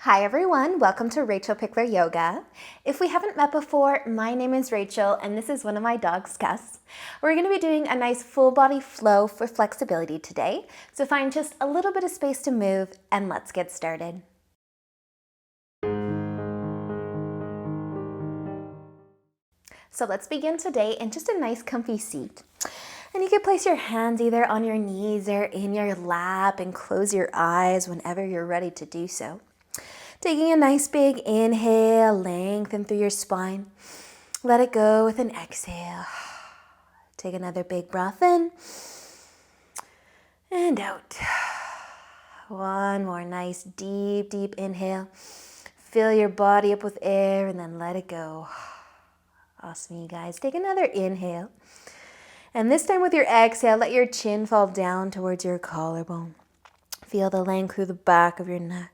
Hi everyone, welcome to Rachel Pichler Yoga. If we haven't met before, my name is Rachel and this is one of my dogs, Gus. We're going to be doing a nice full body flow for flexibility today, so find just a little bit of space to move and let's get started. So let's begin today in just a nice comfy seat. And you can place your hands either on your knees or in your lap and close your eyes whenever you're ready to do so. Taking a nice big inhale, lengthen through your spine. Let it go with an exhale. Take another big breath in and out. One more nice deep inhale. Fill your body up with air and then let it go. Awesome, you guys. Take another inhale. And this time with your exhale, let your chin fall down towards your collarbone. Feel the length through the back of your neck.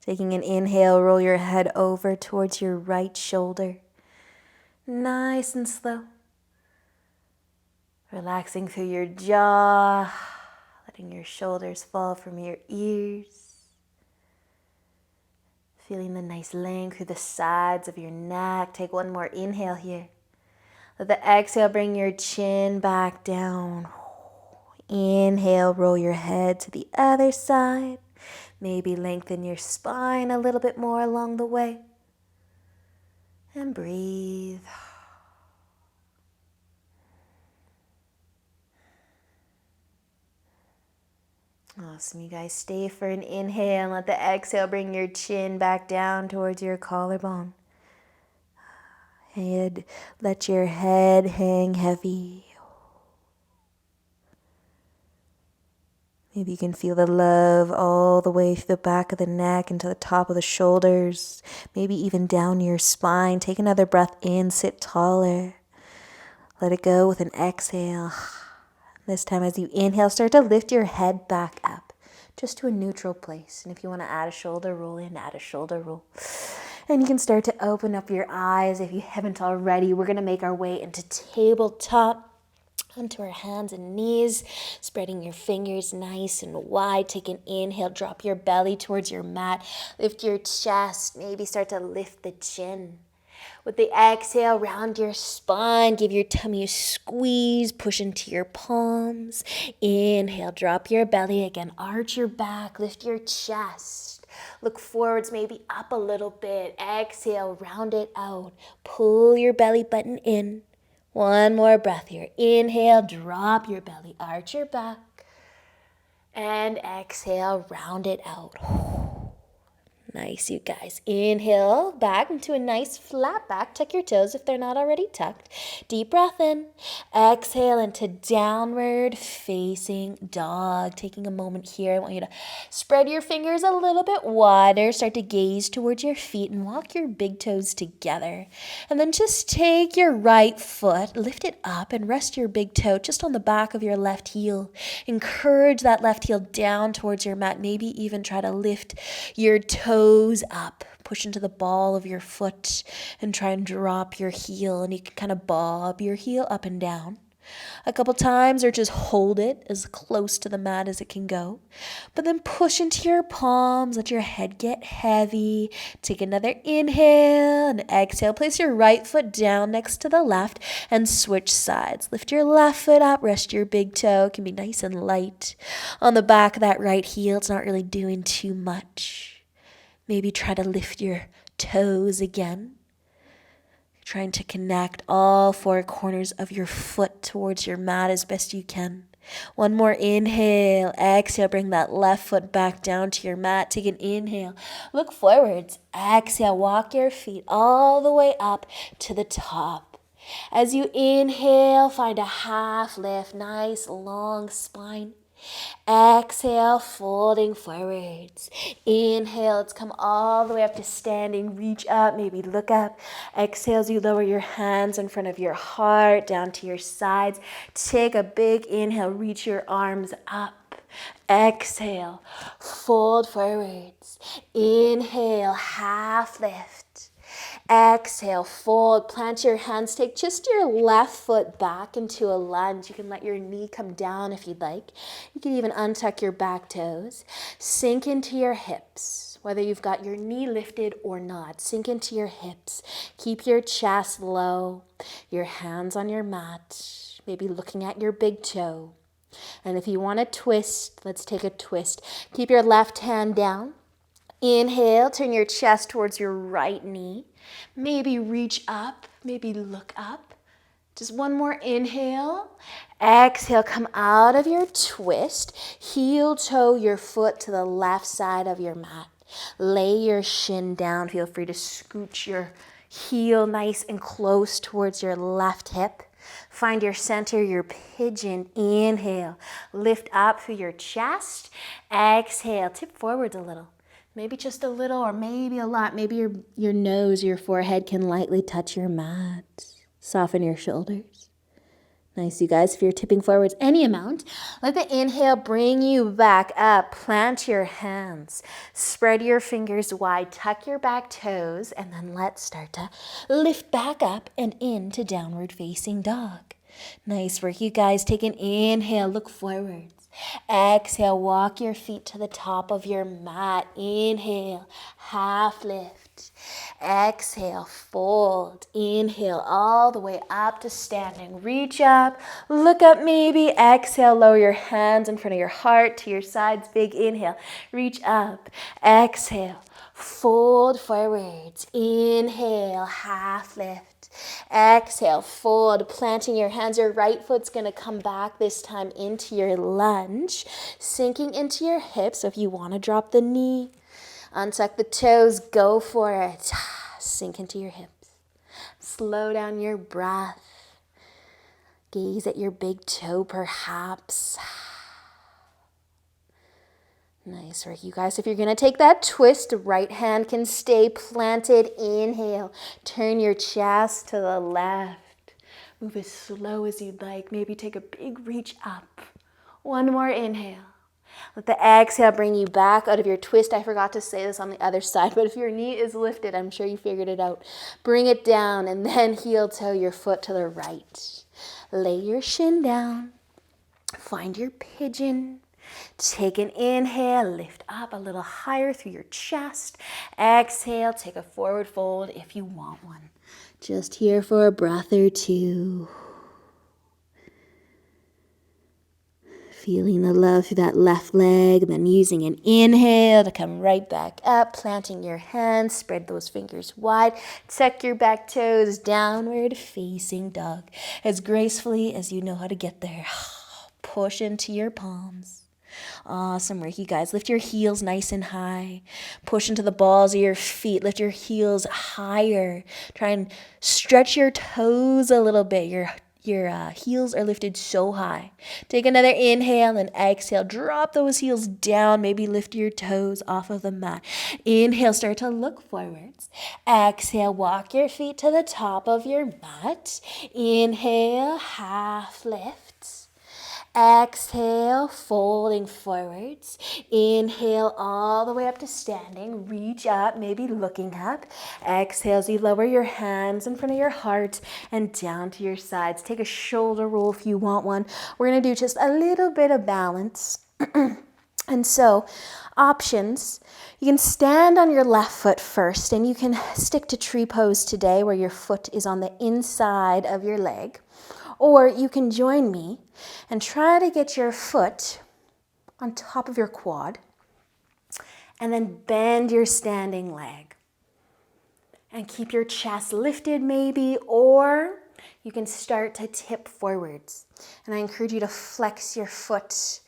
Taking an inhale, roll your head over towards your right shoulder. Nice and slow. Relaxing through your jaw, letting your shoulders fall from your ears. Feeling the nice length through the sides of your neck. Take one more inhale here. Let the exhale bring your chin back down. Inhale, roll your head to the other side. Maybe lengthen your spine a little bit more along the way. And breathe. Awesome, you guys. Stay for an inhale and let the exhale bring your chin back down towards your collarbone. Let your head hang heavy. Maybe you can feel the love all the way through the back of the neck and to the top of the shoulders. Maybe even down your spine. Take another breath in, sit taller. Let it go with an exhale. This time as you inhale, start to lift your head back up, just to a neutral place. And if you want to add a shoulder roll in, add a shoulder roll. And you can start to open up your eyes if you haven't already. We're going to make our way into tabletop. Onto our hands and knees, spreading your fingers nice and wide. Take an inhale, drop your belly towards your mat. Lift your chest, maybe start to lift the chin. With the exhale, round your spine, give your tummy a squeeze, push into your palms. Inhale, drop your belly again, arch your back, lift your chest. Look forwards, maybe up a little bit. Exhale, round it out. Pull your belly button in. One more breath here. Inhale, drop your belly, arch your back. And exhale, round it out. Nice, you guys. Inhale back into a nice flat back. Tuck your toes if they're not already tucked. Deep breath in. Exhale into downward facing dog. Taking a moment here, I want you to spread your fingers a little bit wider. Start to gaze towards your feet and walk your big toes together. And then just take your right foot, lift it up and rest your big toe just on the back of your left heel. Encourage that left heel down towards your mat. Maybe even try to lift your toes up, push into the ball of your foot and try and drop your heel, and you can kind of bob your heel up and down a couple times or just hold it as close to the mat as it can go. But then push into your palms, let your head get heavy. Take another inhale and exhale. Place your right foot down next to the left and switch sides. Lift your left foot up, rest your big toe. It can be nice and light on the back of that right heel. It's not really doing too much. Maybe try to lift your toes again. Trying to connect all four corners of your foot towards your mat as best you can. One more inhale. Exhale, bring that left foot back down to your mat. Take an inhale. Look forwards. Exhale, walk your feet all the way up to the top. As you inhale, find a half lift. Nice long spine. Exhale, folding forwards. Inhale, let's come all the way up to standing. Reach up, maybe look up. Exhale as you lower your hands in front of your heart, down to your sides. Take a big inhale, reach your arms up. Exhale, fold forwards. Inhale, half lift. Exhale, fold, plant your hands, take just your left foot back into a lunge. You can let your knee come down if you'd like. You can even untuck your back toes. Sink into your hips. whether you've got your knee lifted or not. Sink into your hips. Keep your chest low, your hands on your mat, maybe looking at your big toe. And if you want to twist, let's take a twist. Keep your left hand down. Inhale, turn your chest towards your right knee. Maybe reach up, maybe look up. Just one more inhale. Exhale, come out of your twist. Heel toe your foot to the left side of your mat. Lay your shin down. Feel free to scooch your heel nice and close towards your left hip. Find your center, your pigeon. Inhale, lift up through your chest. Exhale, tip forwards a little. Maybe just a little or maybe a lot. Maybe your nose, your forehead can lightly touch your mat. Soften your shoulders. Nice, you guys. If you're tipping forwards any amount, let the inhale bring you back up. Plant your hands. Spread your fingers wide. Tuck your back toes. And then let's start to lift back up and into downward facing dog. Nice work, you guys. Take an inhale. Look forwards. Exhale. Walk your feet to the top of your mat. Inhale. Half lift. Exhale, fold. Inhale all the way up to standing. Reach up, look up maybe. Exhale, lower your hands in front of your heart to your sides. Big inhale. Reach up. Exhale, fold forwards. Inhale, half lift. Exhale, fold, planting your hands. Your right foot's going to come back this time into your lunge, sinking into your hips. So if you want to drop the knee, untuck the toes, go for it. Sink into your hips. Slow down your breath. Gaze at your big toe perhaps. Nice work, you guys. If you're going to take that twist, right hand can stay planted. Inhale. Turn your chest to the left. Move as slow as you'd like. Maybe take a big reach up. One more inhale. Let the exhale bring you back out of your twist. I forgot to say this on the other side, but if your knee is lifted, I'm sure you figured it out. Bring it down and then heel toe your foot to the right. Lay your shin down. Find your pigeon. Take an inhale, lift up a little higher through your chest. Exhale, take a forward fold if you want one. Just here for a breath or two. Feeling the love through that left leg, and then using an inhale to come right back up, planting your hands, spread those fingers wide, tuck your back toes, downward facing dog, as gracefully as you know how to get there. Push into your palms. Awesome work, you guys. Lift your heels nice and high. Push into the balls of your feet. Lift your heels higher. Try and stretch your toes a little bit. Your heels are lifted so high. Take another inhale and exhale. Drop those heels down. Maybe lift your toes off of the mat. Inhale, start to look forwards. Exhale, walk your feet to the top of your mat. Inhale, half lift. Exhale, folding forwards. Inhale all the way up to standing. Reach up, maybe looking up. Exhale as you lower your hands in front of your heart and down to your sides. Take a shoulder roll if you want one. We're going to do just a little bit of balance. And so, options. You can stand on your left foot first, and you can stick to tree pose today where your foot is on the inside of your leg. Or you can join me and try to get your foot on top of your quad and then bend your standing leg. And keep your chest lifted maybe, or you can start to tip forwards. And I encourage you to flex your foot.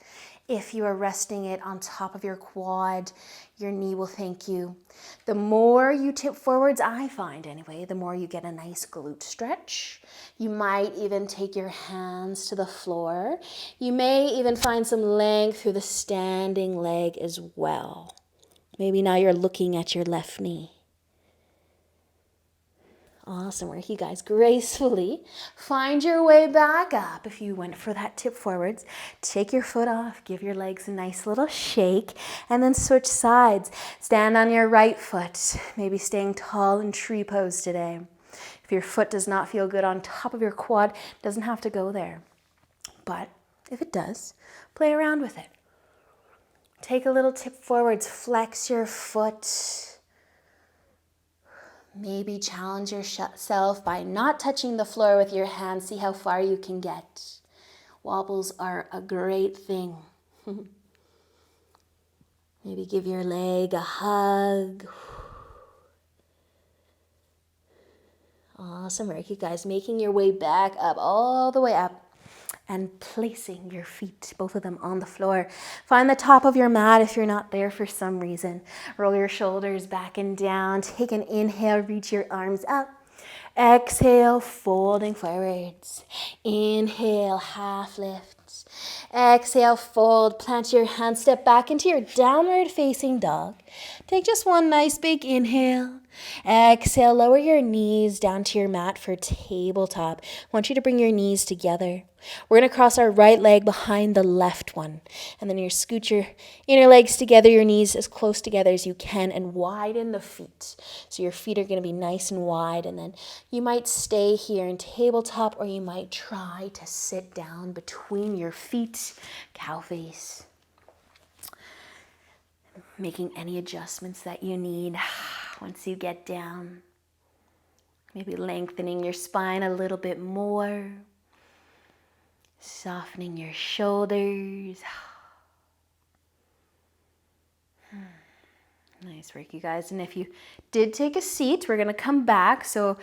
If you are resting it on top of your quad, your knee will thank you. The more you tip forwards, I find anyway, the more you get a nice glute stretch. You might even take your hands to the floor. You may even find some length through the standing leg as well. Maybe now you're looking at your left knee. Awesome work, you guys. Gracefully find your way back up. If you went for that tip forwards, take your foot off, give your legs a nice little shake, and then switch sides. Stand on your right foot, maybe staying tall in tree pose today. If your foot does not feel good on top of your quad, it doesn't have to go there. But if it does, play around with it. Take a little tip forwards, flex your foot. Maybe challenge yourself by not touching the floor with your hands. See how far you can get. Wobbles are a great thing. Maybe give your leg a hug. Awesome work, you guys. Making your way back up, all the way up. And placing your feet, both of them on the floor. Find the top of your mat if you're not there for some reason. Roll your shoulders back and down. Take an inhale, reach your arms up. Exhale, folding forwards. Inhale, half lift. Exhale, fold, plant your hands, step back into your downward facing dog. Take just one nice big inhale. Exhale, lower your knees down to your mat for tabletop. I want you to bring your knees together. We're going to cross our right leg behind the left one. And then you scoot your inner legs together, your knees as close together as you can, and widen the feet. So your feet are going to be nice and wide. And then you might stay here in tabletop, or you might try to sit down between your feet, cow face. Making any adjustments that you need once you get down. Maybe lengthening your spine a little bit more. Softening your shoulders. Nice work, you guys. And if you did take a seat, we're going to come back. So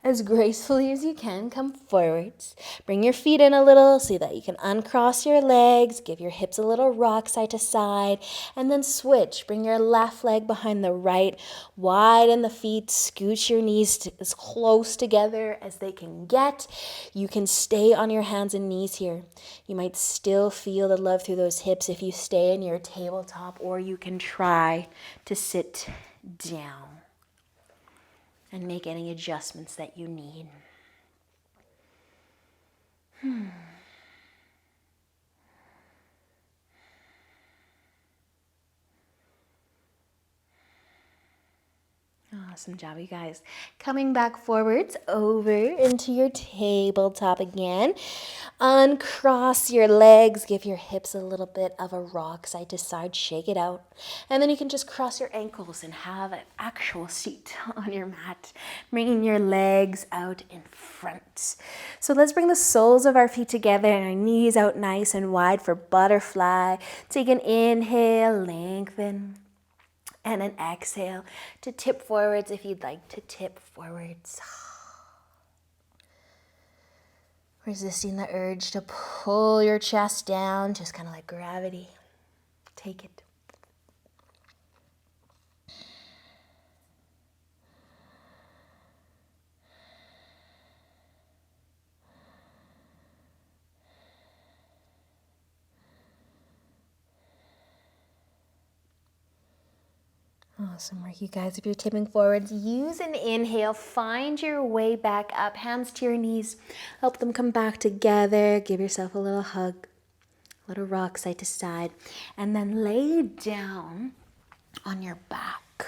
as gracefully as you can, come forwards. Bring your feet in a little so that you can uncross your legs. Give your hips a little rock side to side. And then switch. Bring your left leg behind the right. Widen the feet. Scooch your knees as close together as they can get. You can stay on your hands and knees here. You might still feel the love through those hips if you stay in your tabletop, or you can try to sit down and make any adjustments that you need. Awesome job, you guys. Coming back forwards over into your tabletop again. Uncross your legs. Give your hips a little bit of a rock side to side. Shake it out. And then you can just cross your ankles and have an actual seat on your mat. Bringing your legs out in front. So let's bring the soles of our feet together and our knees out nice and wide for butterfly. Take an inhale, lengthen. And an exhale to tip forwards if you'd like to tip forwards. Resisting the urge to pull your chest down, just kind of like gravity. Take it. Awesome work, you guys. If you're tipping forwards, use an inhale. Find your way back up. Hands to your knees. Help them come back together. Give yourself a little hug. A little rock side to side. And then lay down on your back.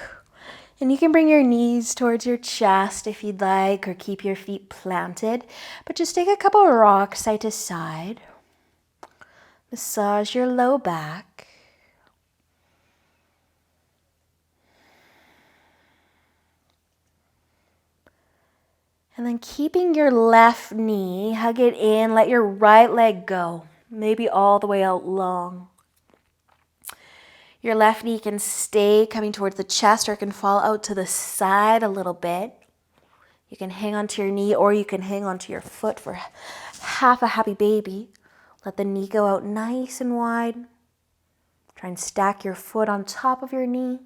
And you can bring your knees towards your chest if you'd like, or keep your feet planted. But just take a couple rocks side to side. Massage your low back. And then keeping your left knee, hug it in, let your right leg go, maybe all the way out long. Your left knee can stay coming towards the chest, or it can fall out to the side a little bit. You can hang onto your knee, or you can hang onto your foot for half a happy baby. Let the knee go out nice and wide. Try and stack your foot on top of your knee.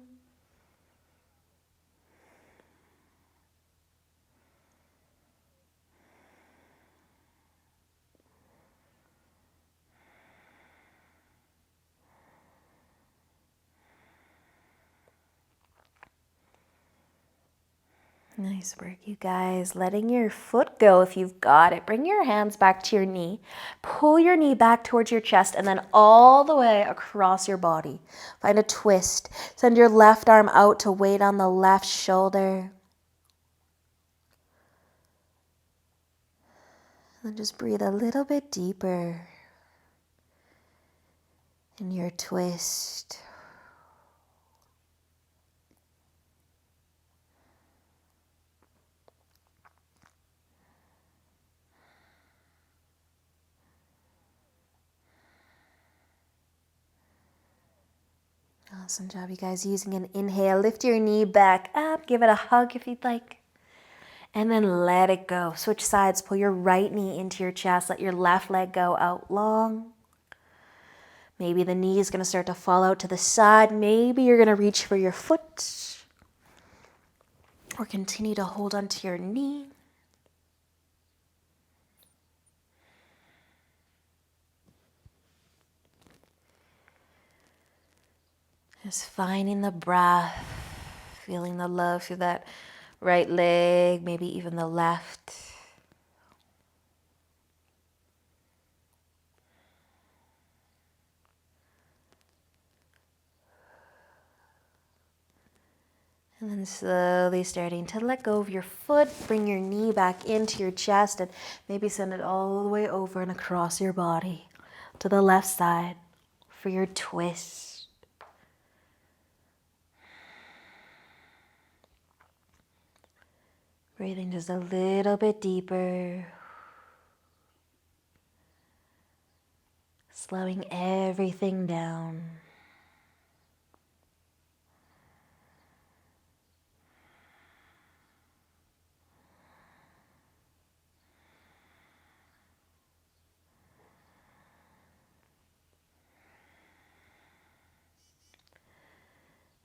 Nice work, you guys. Letting your foot go if you've got it. Bring your hands back to your knee. Pull your knee back towards your chest and then all the way across your body. Find a twist. Send your left arm out to weight on the left shoulder. And then just breathe a little bit deeper in your twist. Awesome job, you guys. Using an inhale, lift your knee back up, give it a hug if you'd like, and then let it go. Switch sides, pull your right knee into your chest, let your left leg go out long. Maybe the knee is going to start to fall out to the side. Maybe you're going to reach for your foot, or continue to hold onto your knee. Just finding the breath, feeling the love through that right leg, maybe even the left. And then slowly starting to let go of your foot, bring your knee back into your chest and maybe send it all the way over and across your body to the left side for your twist. Breathing just a little bit deeper. Slowing everything down.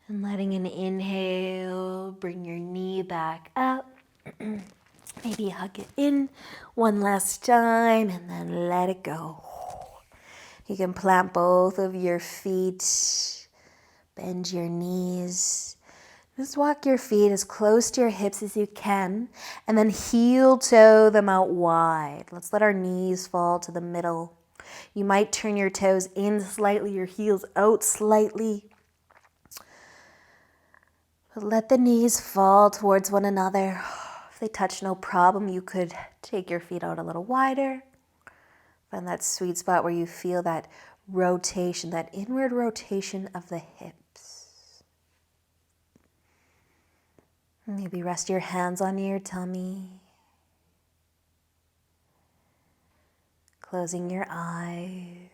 And letting an inhale, bring your knee back up. Maybe hug it in one last time and then let it go. You can plant both of your feet, bend your knees. Just walk your feet as close to your hips as you can and then heel toe them out wide. Let's let our knees fall to the middle. You might turn your toes in slightly, your heels out slightly. But let the knees fall towards one another. If they touch, no problem. You could take your feet out a little wider. Find that sweet spot where you feel that rotation, that inward rotation of the hips. Maybe rest your hands on your tummy. Closing your eyes.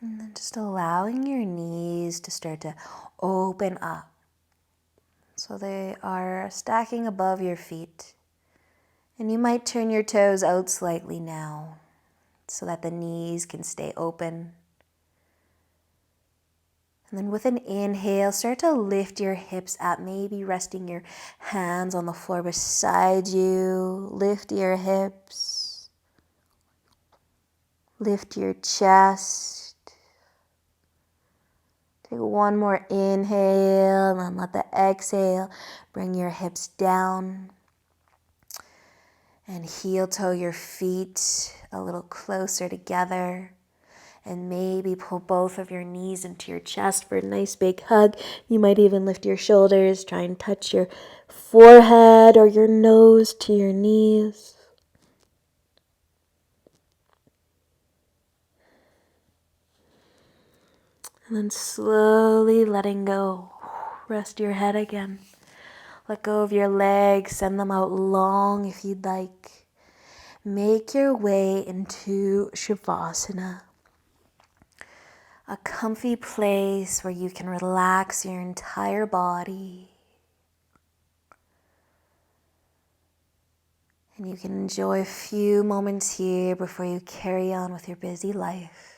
And then just allowing your knees to start to open up. So they are stacking above your feet. And you might turn your toes out slightly now so that the knees can stay open. And then with an inhale, start to lift your hips up, maybe resting your hands on the floor beside you. Lift your hips. Lift your chest. Take one more inhale and then let the exhale bring your hips down. And heel toe your feet a little closer together. And maybe pull both of your knees into your chest for a nice big hug. You might even lift your shoulders, try and touch your forehead or your nose to your knees. And then slowly letting go. Rest your head again. Let go of your legs, send them out long if you'd like. Make your way into Shavasana. A comfy place where you can relax your entire body. And you can enjoy a few moments here before you carry on with your busy life.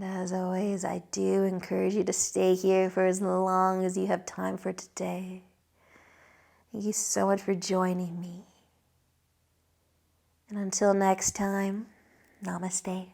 And as always, I do encourage you to stay here for as long as you have time for today. Thank you so much for joining me. And until next time, namaste.